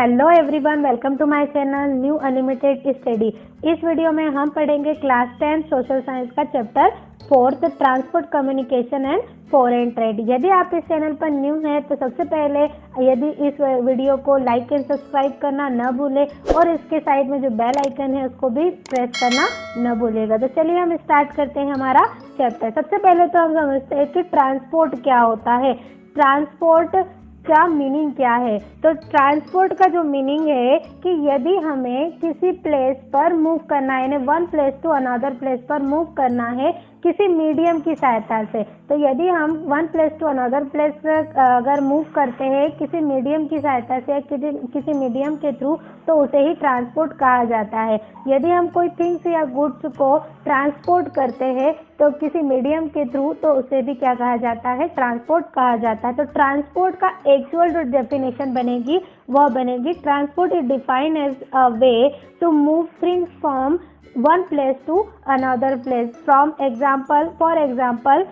Hello everyone, welcome to my channel new unlimited study. इस video में हम पढ़ेंगे क्लास 10 सोशल साइंस का chapter 4 transport communication and foreign trade. यदि आप इस चैनल पर न्यू हैं तो सबसे पहले यदि इस वीडियो को लाइक एंड सब्सक्राइब करना न भूलें और इसके साइड में जो बेल आइकन है उसको भी प्रेस करना न भूलिएगा। तो चलिए हम स्टार्ट करते हैं हमारा चैप्टर। सबसे पहले तो हम समझते हैं कि ट्रांसपोर्ट क्या होता है, ट्रांसपोर्ट क्या मीनिंग क्या है। तो ट्रांसपोर्ट का जो मीनिंग है कि यदि हमें किसी प्लेस पर मूव करना है, यानी one place to another place पर मूव करना है किसी मीडियम की सहायता से, तो यदि हम one place to another place अगर मूव करते हैं किसी मीडियम की सहायता से, किसी मीडियम के थ्रू, तो उसे ही ट्रांसपोर्ट कहा जाता है। यदि हम कोई थिंग्स या गुड्स को ट्रांसपोर्ट करते हैं तो किसी मीडियम के थ्रू, तो उसे भी क्या कहा जाता है, ट्रांसपोर्ट कहा जाता है। तो ट्रांसपोर्ट का एक्चुअल जो डेफिनेशन बनेगी वह बनेगी, transport is defined as a way to move things from one place to another place. For example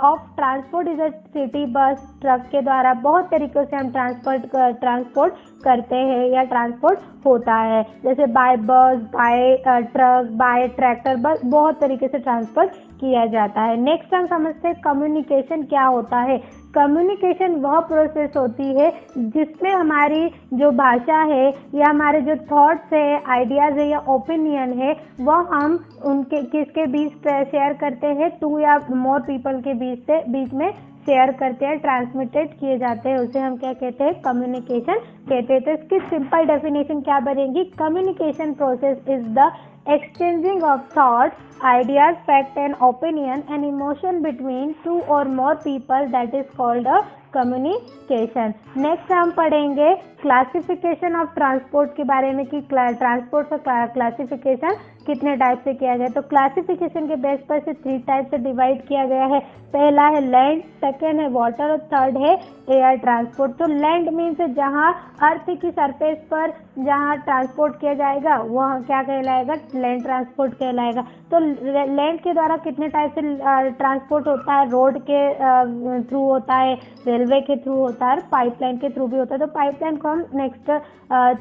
of transport is a city bus, truck के द्वारा बहुत तरीक़ों से हम ट्रांसपोर्ट करते हैं या ट्रांसपोर्ट होता है, जैसे बाय बस, बाय ट्रक, बाय ट्रैक्टर, बस बहुत तरीके से ट्रांसपोर्ट किया जाता है। नेक्स्ट हम समझते हैं कम्युनिकेशन क्या होता है। कम्युनिकेशन वह प्रोसेस होती है जिसमें हमारी जो भाषा है या हमारे जो थॉट्स है, आइडियाज़ है या ओपिनियन है, वह हम उनके किसके बीच शेयर करते हैं, टू या मोर पीपल के बीच में शेयर करते हैं, ट्रांसमिटेड किए जाते हैं, उसे हम क्या कहते हैं, कम्युनिकेशन कहते हैं। तो इसकी सिंपल डेफिनेशन क्या बनेगी, communication process is the exchanging of thoughts, ideas, fact and opinion and emotion between two or more people, that is called a communication. Next हम पढ़ेंगे क्लासिफिकेशन ऑफ ट्रांसपोर्ट के बारे में कि ट्रांसपोर्ट का क्लासिफिकेशन कितने टाइप से किया गया। तो क्लासिफिकेशन के बेस पर से 3 टाइप से डिवाइड किया गया है। पहला है लैंड, सेकेंड है वाटर और थर्ड है एयर ट्रांसपोर्ट। तो लैंड मीन्स जहाँ अर्थ की सरफेस पर जहाँ ट्रांसपोर्ट किया जाएगा वह क्या कहलाएगा, लैंड ट्रांसपोर्ट कहलाएगा। तो लैंड के द्वारा कितने टाइप से ट्रांसपोर्ट होता है, रोड के थ्रू होता है, रेलवे के थ्रू होता है, पाइपलाइन के थ्रू भी होता है। तो पाइपलाइन को हम नेक्स्ट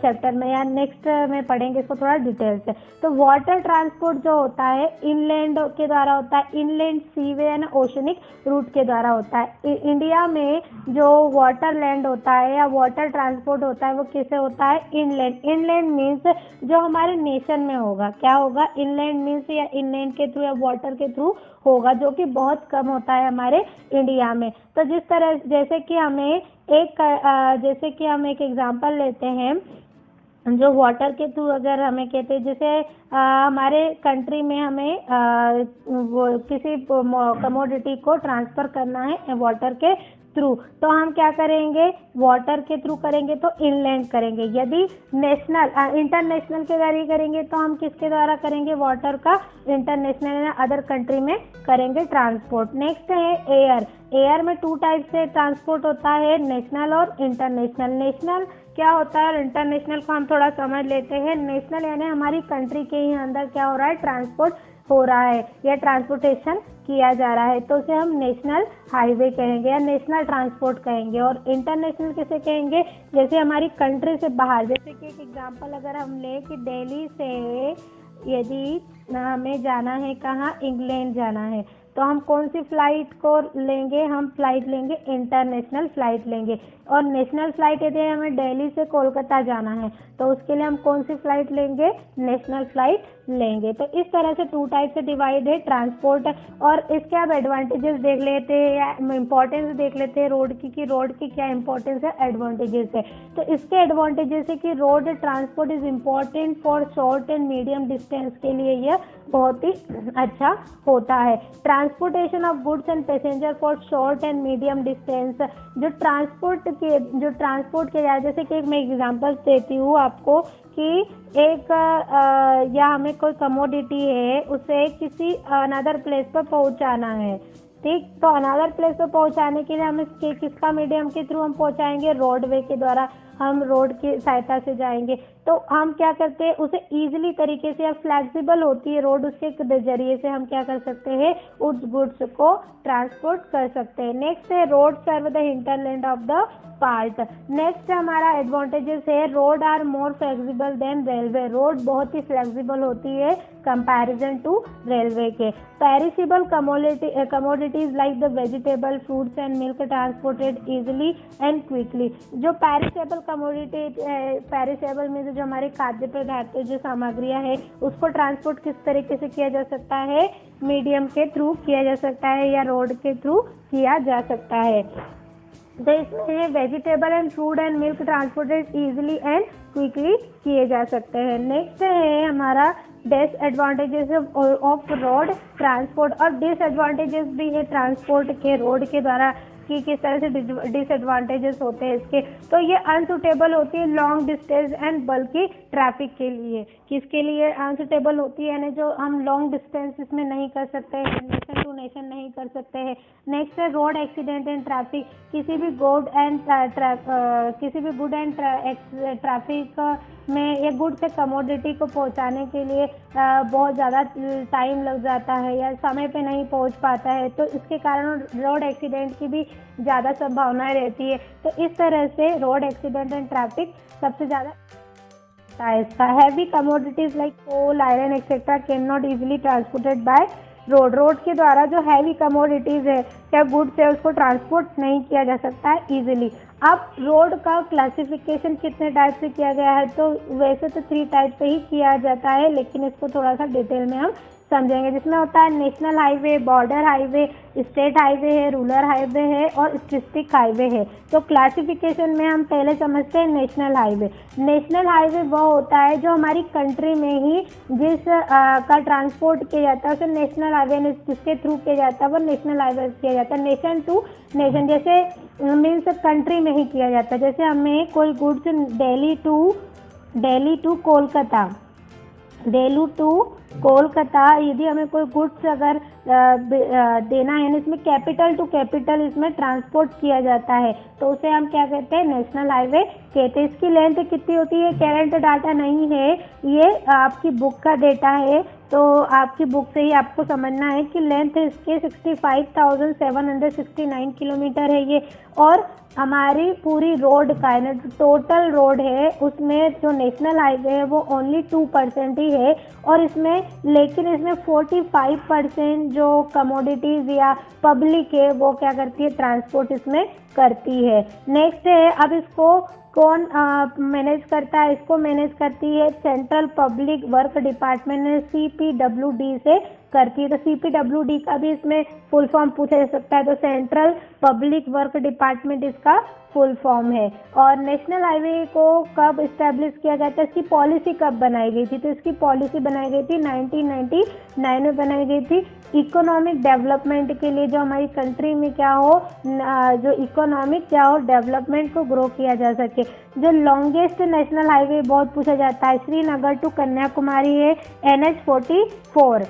चैप्टर में या नेक्स्ट में पढ़ेंगे इसको थोड़ा डिटेल से। तो वाटर ट्रांसपोर्ट जो होता है इनलैंड के द्वारा होता है, इनलैंड सीवे एंड ओशनिक रूट के द्वारा होता है। इंडिया में जो वाटर लैंड होता है या वाटर ट्रांसपोर्ट होता है वो किसे होता है, इनलैंड। इनलैंड मीन्स जो हमारे नेशन में होगा, क्या होगा, इनलैंड मीन्स या इनलैंड के थ्रू या वाटर के थ्रू होगा, जो कि बहुत कम होता है हमारे इंडिया में। तो जिस तरह जैसे कि हम एक एग्जांपल लेते हैं, जो वाटर के थ्रू अगर हमें कहते हैं, जैसे हमारे कंट्री में हमें वो किसी कमोडिटी को ट्रांसफ़र करना है वाटर के थ्रू, तो हम क्या करेंगे, वाटर के थ्रू करेंगे तो इनलैंड करेंगे। यदि इंटरनेशनल के जरिए करेंगे तो हम किसके द्वारा करेंगे, वाटर का इंटरनेशनल या अदर कंट्री में करेंगे ट्रांसपोर्ट। नेक्स्ट है एयर। एयर में 2 टाइप से ट्रांसपोर्ट होता है, नेशनल और इंटरनेशनल। नेशनल क्या होता है और इंटरनेशनल को हम थोड़ा समझ लेते हैं। नेशनल यानी हमारी कंट्री के ही अंदर क्या हो रहा है, ट्रांसपोर्ट हो रहा है या ट्रांसपोर्टेशन किया जा रहा है, तो उसे हम नेशनल हाईवे कहेंगे या नेशनल ट्रांसपोर्ट कहेंगे। और इंटरनेशनल किसे कहेंगे, जैसे हमारी कंट्री से बाहर, जैसे कि एक एग्जांपल अगर हम लें कि दिल्ली से यदि हमें जाना है कहाँ, इंग्लैंड जाना है, तो हम कौन सी फ्लाइट को लेंगे, हम फ्लाइट लेंगे, इंटरनेशनल फ्लाइट लेंगे। और नेशनल फ्लाइट यदि हमें दिल्ली से कोलकाता जाना है तो उसके लिए हम कौन सी फ्लाइट लेंगे, नेशनल फ्लाइट लेंगे। तो इस तरह से 2 टाइप से डिवाइड है ट्रांसपोर्ट। और इसके आप एडवांटेजेस देख लेते हैं या इम्पोर्टेंस देख लेते हैं रोड की, कि रोड की क्या इंपॉर्टेंस है, एडवांटेजेस है। तो इसके एडवांटेजेस है कि road transport is important for short and medium distance के लिए यह बहुत ही अच्छा होता है। Transportation of goods and passenger for short and medium distance, जो ट्रांसपोर्ट के जैसे कि मैं एग्जांपल देती हूँ आपको कि एक या हमें कोई कमोडिटी है उसे किसी अनदर प्लेस पर पहुँचाना है, ठीक। तो अनदर प्लेस पर पहुँचाने के लिए हम किसका मीडियम के थ्रू हम पहुँचाएंगे, रोडवे के द्वारा। हम रोड की सहायता से जाएंगे, तो हम क्या करते हैं, उसे ईजिली तरीके से, फ्लेक्सिबल होती है रोड, उसके जरिए से हम क्या कर सकते हैं, उस गुड्स को ट्रांसपोर्ट कर सकते हैं। नेक्स्ट है road serve the hinterland of the part. Next हमारा एडवांटेजेस है, road are more flexible than railway. Road बहुत ही फ्लेक्सिबल होती है कंपैरिजन टू रेलवे के। Perishable commodities like the vegetable, fruits and milk transported easily and quickly. जो perishable commodity, perishable में जो हमारे खाद्य पदार्थ जो सामग्रियां है, उसको ट्रांसपोर्ट किस तरीके से किया जा सकता है, मीडियम के थ्रू किया जा सकता है या रोड के थ्रू किया जा सकता है। तो इसमें vegetable and fruit and milk transported easily and quickly किए जा सकते हैं। नेक्स्ट है हमारा डिसएडवांटेजेस ऑफ रोड ट्रांसपोर्ट, और डिसएडवांटेजेस भी है ट्रांसपोर्ट के रोड के द्वारा कि किस तरह से डिसएडवांटेजेस होते हैं इसके। तो ये अनसुटेबल होती है लॉन्ग डिस्टेंस एंड बल्कि ट्रैफिक के लिए। किसके लिए अनसुटेबल होती है, यानी जो हम लॉन्ग डिस्टेंस इसमें नहीं कर सकते हैं, नेशन टू नेशन नहीं कर सकते हैं। नेक्स्ट है रोड एक्सीडेंट एंड ट्रैफिक। किसी भी गुड एंड ट्रैफिक में ये गुड से कमोडिटी को पहुंचाने के लिए बहुत ज़्यादा टाइम लग जाता है या समय पे नहीं पहुंच पाता है, तो इसके कारण रोड एक्सीडेंट की भी ज़्यादा संभावनाएं रहती है। तो इस तरह से रोड एक्सीडेंट एंड ट्रैफिक सबसे ज़्यादा इसका। Heavy commodities like coal, iron etcetera can not easily transported by road. Road के द्वारा जो हैवी कमोडिटीज है या गुड्स है, उसको ट्रांसपोर्ट नहीं किया जा सकता है इजीली। अब रोड का क्लासिफिकेशन कितने टाइप से किया गया है, तो वैसे तो 3 टाइप से ही किया जाता है, लेकिन इसको थोड़ा सा डिटेल में हम समझेंगे। जिसमें होता है national highway, border highway, state highway है, रूरल हाईवे है और डिस्ट्रिक्ट हाईवे है। तो क्लासिफिकेशन में हम पहले समझते हैं नेशनल हाईवे। नेशनल हाईवे वो होता है जो हमारी कंट्री में ही जिस का ट्रांसपोर्ट किया जाता है, उसे नेशनल हाईवे, जिसके थ्रू किया जाता है वो नेशनल हाईवे किया जाता है। नेशन टू नेशन जैसे मीन्स कंट्री में ही किया जाता है। जैसे हमें कोई गुड्स दिल्ली टू कोलकाता यदि हमें कोई गुड्स अगर देना है, इसमें कैपिटल टू कैपिटल इसमें ट्रांसपोर्ट किया जाता है, तो उसे हम क्या कहते हैं, नेशनल हाईवे कहते हैं। इसकी लेंथ कितनी होती है, करंट डाटा नहीं है, ये आपकी बुक का डेटा है, तो आपकी बुक से ही आपको समझना है कि लेंथ इसके 65,769 किलोमीटर है ये। और हमारी पूरी रोड का टोटल रोड है, उसमें जो नेशनल हाईवे है वो ओनली 2% ही है, और इसमें 45% जो कमोडिटीज या पब्लिक है वो क्या करती है, ट्रांसपोर्ट इसमें करती है। नेक्स्ट है, अब इसको कौन मैनेज करता है, इसको मैनेज करती है सेंट्रल पब्लिक वर्क डिपार्टमेंट ने CPWD से करती है। तो CPWD का भी इसमें फुल फॉर्म पूछा जा सकता है, तो सेंट्रल पब्लिक वर्क डिपार्टमेंट इसका फुल फॉर्म है। और नेशनल हाईवे को कब इस्टेब्लिश किया गया था, इसकी पॉलिसी कब बनाई गई थी, तो इसकी पॉलिसी बनाई गई थी 1999 में बनाई गई थी। इकोनॉमिक डेवलपमेंट के लिए, जो हमारी कंट्री में क्या हो, जो इकोनॉमिक क्या हो, डेवलपमेंट को ग्रो किया जा सके। जो लॉन्गेस्ट नेशनल हाईवे बहुत पूछा जाता है, श्रीनगर टू कन्याकुमारी है, NH44।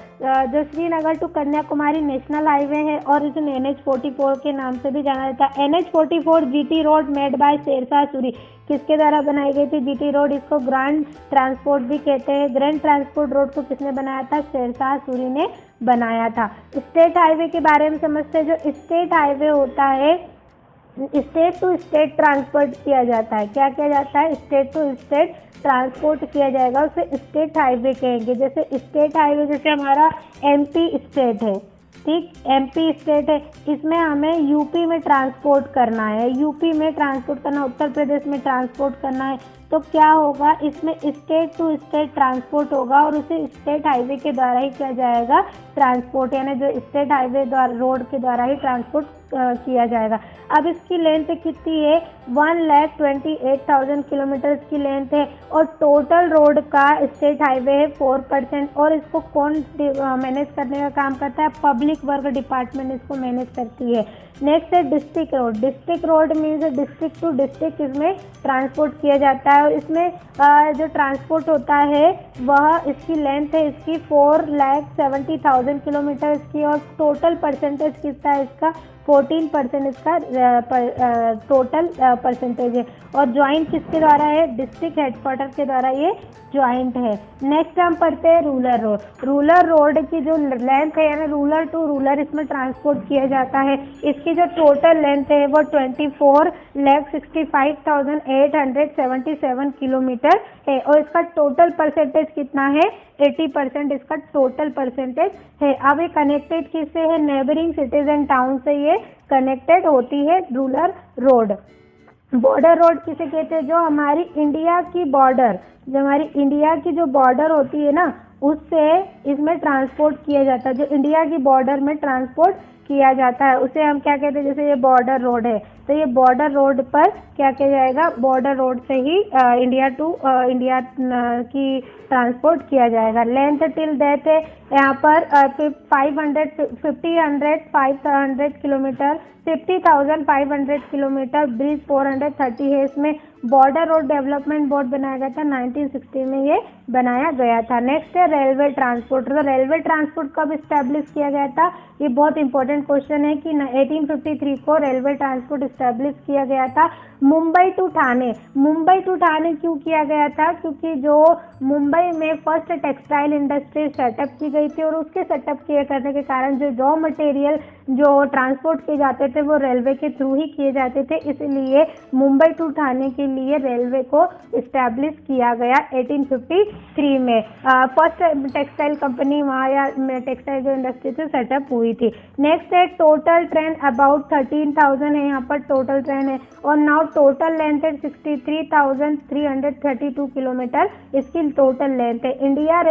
जो Srinagar to Kanyakumari national highway है और इसे NH44 के नाम से भी जाना जाता है। NH44 GT road made by Sher Shah Suri, किसके द्वारा बनाई गई थी, GT रोड। इसको ग्रैंड ट्रांसपोर्ट भी कहते हैं। ग्रैंड ट्रांसपोर्ट रोड को किसने बनाया था, शेरशाह सूरी ने बनाया था। स्टेट हाईवे के बारे में समझते हैं। जो स्टेट हाईवे होता है, स्टेट टू स्टेट ट्रांसपोर्ट किया जाता है। क्या किया जाता है, स्टेट टू स्टेट ट्रांसपोर्ट किया जाएगा, उसे स्टेट हाईवे कहेंगे। जैसे स्टेट हाईवे, जैसे हमारा MP स्टेट है, ठीक, MP स्टेट है, इसमें हमें यूपी में ट्रांसपोर्ट करना है, यूपी में ट्रांसपोर्ट करना, उत्तर प्रदेश में ट्रांसपोर्ट करना है, तो क्या होगा, इसमें स्टेट टू स्टेट ट्रांसपोर्ट होगा और उसे स्टेट हाईवे के द्वारा ही किया जाएगा ट्रांसपोर्ट, यानी जो स्टेट हाईवे द्वारा रोड के द्वारा ही ट्रांसपोर्ट किया जाएगा। अब इसकी लेंथ कितनी है, 1,28,000 किलोमीटर की लेंथ है, और टोटल रोड का स्टेट हाईवे है 4%। और इसको कौन मैनेज करने का काम करता है, पब्लिक वर्क डिपार्टमेंट इसको मैनेज करती है। नेक्स्ट है district road. District road means district to district इसमें ट्रांसपोर्ट किया जाता है, और इसमें जो ट्रांसपोर्ट होता है वह, इसकी लेंथ है इसकी 4,70,000 किलोमीटर की, और टोटल परसेंटेज कितना है इसका, 14% इसका टोटल परसेंटेज है। और ज्वाइंट किसके द्वारा है? डिस्ट्रिक्ट हेडक्वार्टर के द्वारा ये ज्वाइंट है। नेक्स्ट हम पढ़ते हैं रूरल रोड। रूरल रोड की जो लेंथ है यानी रूरल टू रूरल इसमें ट्रांसपोर्ट किया जाता है, इसकी जो टोटल लेंथ है वो 24,65,877 किलोमीटर है और इसका टोटल परसेंटेज कितना है? 80% इसका टोटल परसेंटेज है। अब ये कनेक्टेड किससे है? नेबरिंग सिटीज एंड टाउन से ये कनेक्टेड होती है रूरल रोड। बॉर्डर रोड किसे कहते हैं? जो हमारी इंडिया की बॉर्डर, जो हमारी इंडिया की जो बॉर्डर होती है ना, उससे इसमें ट्रांसपोर्ट किया जाता है। जो इंडिया की बॉर्डर में ट्रांसपोर्ट किया जाता है उसे हम क्या कहते हैं? जैसे ये बॉर्डर रोड है तो ये बॉर्डर रोड पर क्या किया जाएगा? बॉर्डर रोड से ही इंडिया टू इंडिया की ट्रांसपोर्ट किया जाएगा। लेंथ टिल डेथ है यहाँ पर 500 किलोमीटर, 50,500 किलोमीटर, ब्रिज 430 है। इसमें बॉर्डर रोड डेवलपमेंट बोर्ड बनाया गया था, 1960 में ये बनाया गया था। नेक्स्ट है रेलवे ट्रांसपोर्ट। तो रेलवे ट्रांसपोर्ट कब इस्टेब्लिश किया गया था? ये बहुत इंपॉर्टेंट क्वेश्चन है कि 1853 को रेलवे ट्रांसपोर्ट इस्टेब्लिश किया गया था। मुंबई टू ठाणे। मुंबई टू ठाणे क्यों किया गया था? क्योंकि जो मुंबई में फर्स्ट टेक्सटाइल इंडस्ट्री सेटअप की गई थी और उसके सेटअप किए करने के कारण जो रॉ मटेरियल जो ट्रांसपोर्ट किए जाते थे वो रेलवे के थ्रू ही किए जाते थे, इसलिए मुंबई टू ठाणे के लिए रेलवे को इस्टेब्लिश किया गया 1853 में। फर्स्ट टेक्सटाइल कंपनी वहाँ या टेक्सटाइल जो इंडस्ट्री थी सेटअप हुई थी। नेक्स्ट है टोटल ट्रेन अबाउट 13,000 है यहाँ पर टोटल ट्रेन है और नाउ टोटल लेंथ है 63,332 किलोमीटर इसकी टोटल लेंथ है। इंडियन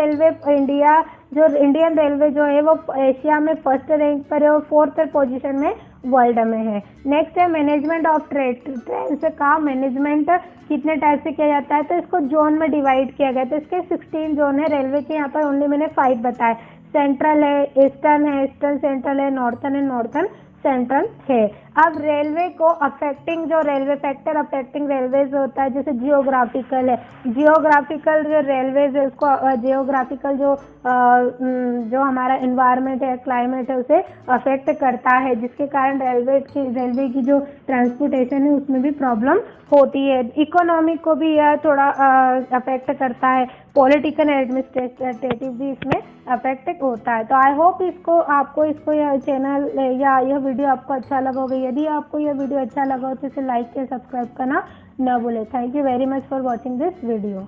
रेलवे जो है वो एशिया में फर्स्ट रैंक पर है और 4th पोजीशन में वर्ल्ड में है। नेक्स्ट है मैनेजमेंट ऑफ ट्रेन से का मैनेजमेंट कितने टाइप से किया जाता है? तो इसको जोन में डिवाइड किया गया। तो इसके 16 जोन है रेलवे के, यहाँ पर ओनली मैंने 5 बताए। सेंट्रल है, ईस्टर्न है, ईस्टर्न सेंट्रल है, नॉर्थन है, नॉर्थन सेंट्रल है। अब रेलवे को अफेक्टिंग जो रेलवे फैक्टर अफेक्टिंग रेलवेज होता है, जैसे जियोग्राफिकल है, जियोग्राफिकल जो रेलवेज है उसको जियोग्राफिकल जो हमारा एनवायरनमेंट है, क्लाइमेट है, उसे अफेक्ट करता है, जिसके कारण रेलवे की जो ट्रांसपोर्टेशन है उसमें भी प्रॉब्लम होती है। इकोनॉमी को भी यह थोड़ा अफेक्ट करता है, पॉलिटिकल एडमिनिस्ट्रेटिव भी इसमें अफेक्ट होता है। तो आई होप आपको यह चैनल या यह वीडियो आपको अच्छा लगा होगा। यदि आपको यह वीडियो अच्छा लगा हो तो इसे लाइक या सब्सक्राइब करना न भूलें। Thank you very much for watching this video.